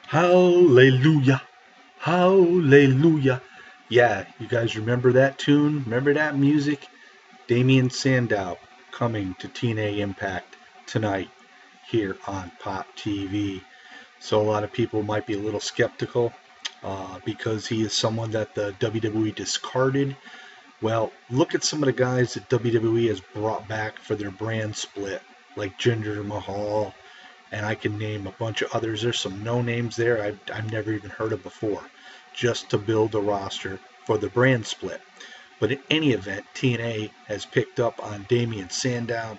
Hallelujah. Hallelujah. Yeah, you guys remember that tune? Remember that music? Damien Sandow coming to TNA Impact tonight here on Pop TV. So a lot of people might be a little skeptical because he is someone that the WWE discarded. Well, look at some of the guys that WWE has brought back for their brand split, like Jinder Mahal, and I can name a bunch of others. There's some no names there I've never even heard of before, just to build a roster for the brand split. But in any event, TNA has picked up on Damien Sandow,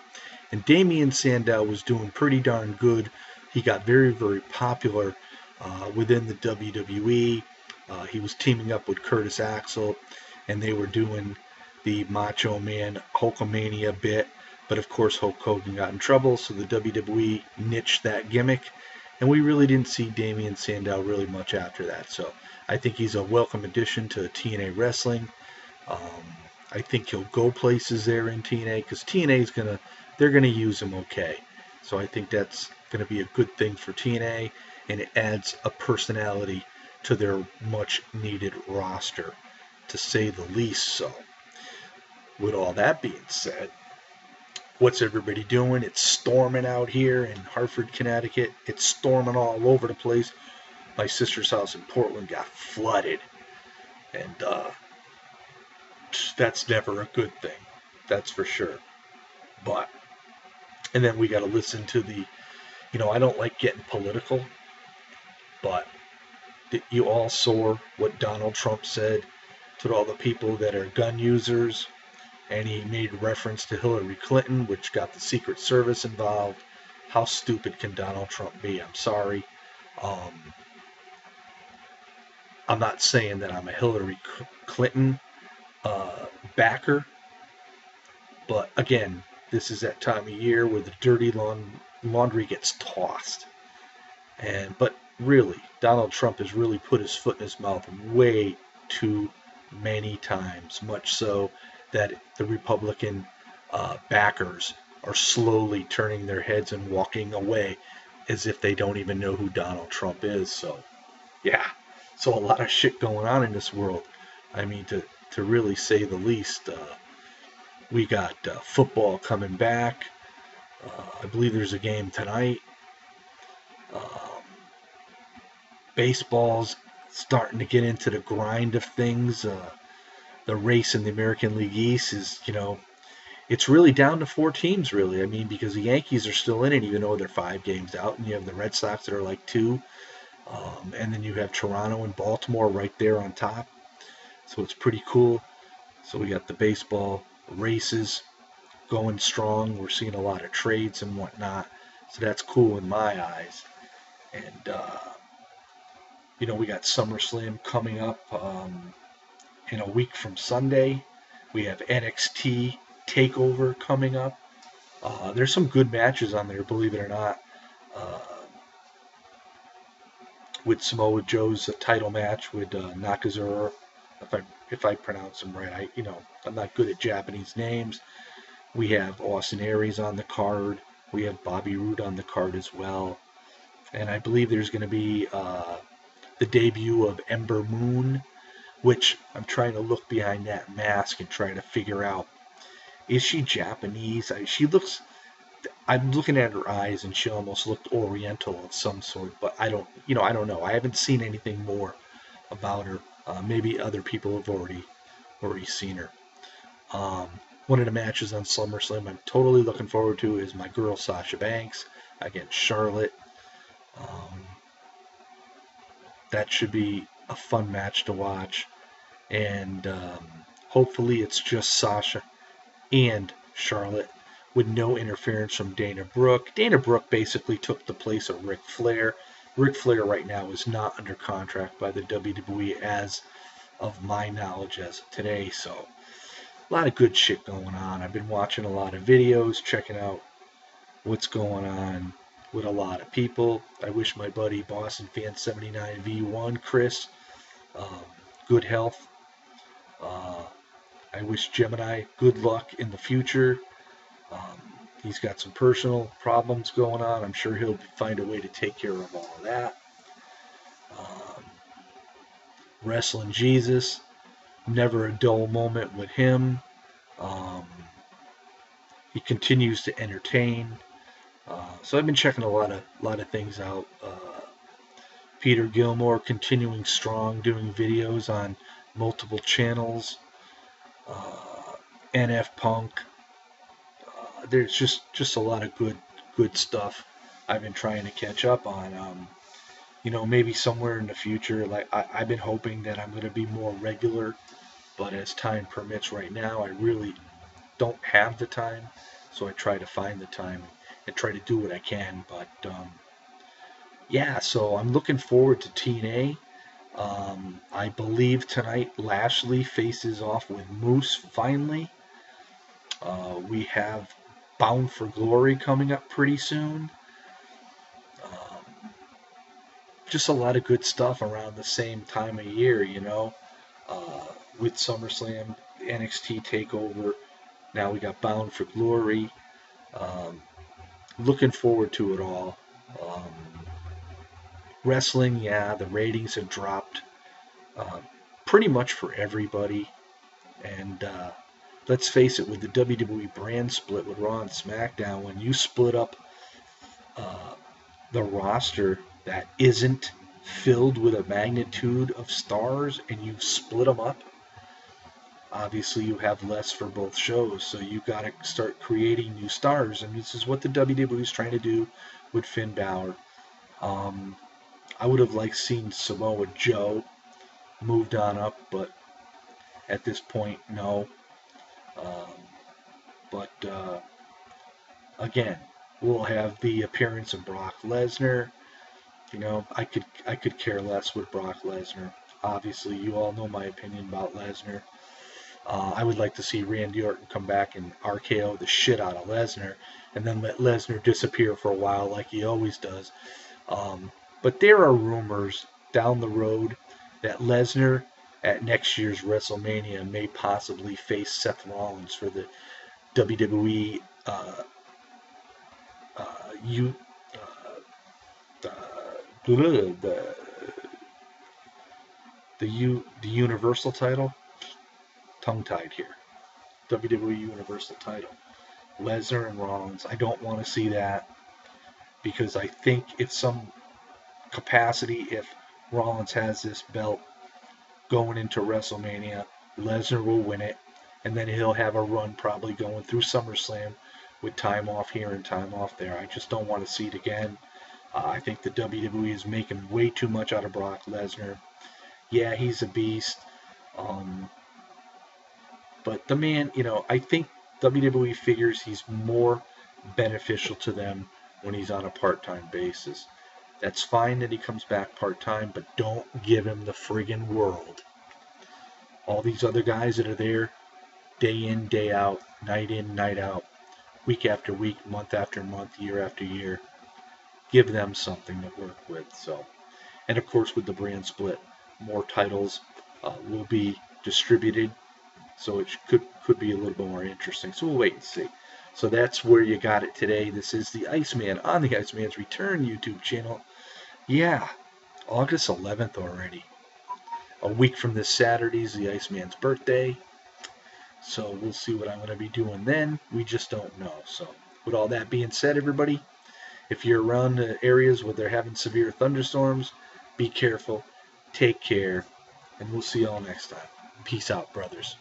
and Damien Sandow was doing pretty darn good. He got very, very popular within the WWE. He was teaming up with Curtis Axel, and they were doing the Macho Man Hulkamania bit. But of course, Hulk Hogan got in trouble, so the WWE niched that gimmick, and we really didn't see Damien Sandow really much after that. So I think he's a welcome addition to TNA Wrestling. Um, I think he'll go places there in TNA because TNA's they're gonna use him okay. So I think that's gonna be a good thing for TNA, and it adds a personality to their much needed roster, to say the least. So with all that being said, what's everybody doing? It's storming out here in Hartford, Connecticut. It's storming all over the place. My sister's house in Portland got flooded, and that's never a good thing. That's for sure. But, and then we got to listen to I don't like getting political, but you all saw what Donald Trump said to all the people that are gun users, and he made reference to Hillary Clinton, which got the Secret Service involved. How stupid can Donald Trump be? I'm sorry. Um, I'm not saying that I'm a Hillary Clinton backer, but again, this is that time of year where the dirty laundry gets tossed. But really, Donald Trump has really put his foot in his mouth way too many times, much so that the Republican backers are slowly turning their heads and walking away as if they don't even know who Donald Trump is. So, yeah, so a lot of shit going on in this world. I mean, to really say the least. We got football coming back. I believe there's a game tonight. Um, Baseball's starting to get into the grind of things. The race in the American League East is, it's really down to four teams, really. I mean, because the Yankees are still in it, even though they're 5 games out, and you have the Red Sox that are like two, and then you have Toronto and Baltimore right there on top. So it's pretty cool. So we got the baseball races going strong. We're seeing a lot of trades and whatnot. So that's cool in my eyes. And, we got SummerSlam coming up in a week from Sunday. We have NXT TakeOver coming up. There's some good matches on there, believe it or not. Uh, with Samoa Joe's title match with Nakazura, if I pronounce them right. I'm not good at Japanese names. We have Austin Aries on the card. We have Bobby Roode on the card as well. And I believe there's going to be the debut of Ember Moon, which I'm trying to look behind that mask and try to figure out, is she Japanese? I'm looking at her eyes and she almost looked Oriental of some sort, but I don't know. I haven't seen anything more about her. Maybe other people have already seen her. Um, One of the matches on SummerSlam I'm totally looking forward to is my girl Sasha Banks against Charlotte. Um, that should be a fun match to watch, and hopefully it's just Sasha and Charlotte with no interference from Dana Brooke. Dana Brooke basically took the place of Ric Flair. Ric Flair right now is not under contract by the WWE as of my knowledge as of today, so a lot of good shit going on. I've been watching a lot of videos, checking out what's going on with a lot of people. I wish my buddy Boston Fan 79 V1 Chris um, good health. Uh, I wish Gemini good luck in the future. Um, he's got some personal problems going on. I'm sure he'll find a way to take care of all of that. Um, Wrestling Jesus, never a dull moment with him. Um, he continues to entertain. So I've been checking a lot of things out. Peter Gilmore continuing strong, doing videos on multiple channels. Uh, NF Punk. There's just a lot of good stuff I've been trying to catch up on. Maybe somewhere in the future, like I've been hoping that I'm going to be more regular, but as time permits right now, I really don't have the time, so I try to find the time and try to do what I can. But yeah, so I'm looking forward to TNA. I believe tonight Lashley faces off with Moose finally. We have Bound for Glory coming up pretty soon. Um, just a lot of good stuff around the same time of year, uh, with SummerSlam, NXT TakeOver. Now we got Bound for Glory. Um, Looking forward to it all. Um, Wrestling, yeah, the ratings have dropped uh, pretty much for everybody. And let's face it, with the WWE brand split with Raw and SmackDown, when you split up uh, the roster that isn't filled with a magnitude of stars and you split them up, obviously you have less for both shows. So you got to start creating new stars. And this is what the WWE is trying to do with Finn Balor. Um, I would have liked seeing Samoa Joe moved on up, but at this point, no. Um, but again, we'll have the appearance of Brock Lesnar. I could care less with Brock Lesnar. Obviously, you all know my opinion about Lesnar. I would like to see Randy Orton come back and RKO the shit out of Lesnar, and then let Lesnar disappear for a while like he always does. Um, but there are rumors down the road that Lesnar at next year's WrestleMania may possibly face Seth Rollins for the WWE you the the Universal title. Tongue tied here. WWE Universal title. Lesnar and Rollins. I don't want to see that because I think if some capacity, if Rollins has this belt going into WrestleMania, Lesnar will win it, and then he'll have a run probably going through SummerSlam with time off here and time off there. I just don't want to see it again. I think the WWE is making way too much out of Brock Lesnar. Yeah, he's a beast. Um, but the man, I think WWE figures he's more beneficial to them when he's on a part-time basis. That's fine that he comes back part-time, but don't give him the friggin' world. All these other guys that are there day in, day out, night in, night out, week after week, month after month, year after year, give them something to work with. So, and of course, with the brand split, more titles will be distributed, so it could be a little bit more interesting. So we'll wait and see. So that's where you got it today. This is the Iceman on the Iceman's Return YouTube channel. Yeah, August 11th already. A week from this Saturday is the Iceman's birthday. So we'll see what I'm going to be doing then. We just don't know. So with all that being said, everybody, if you're around the areas where they're having severe thunderstorms, be careful, take care, and we'll see y'all next time. Peace out, brothers.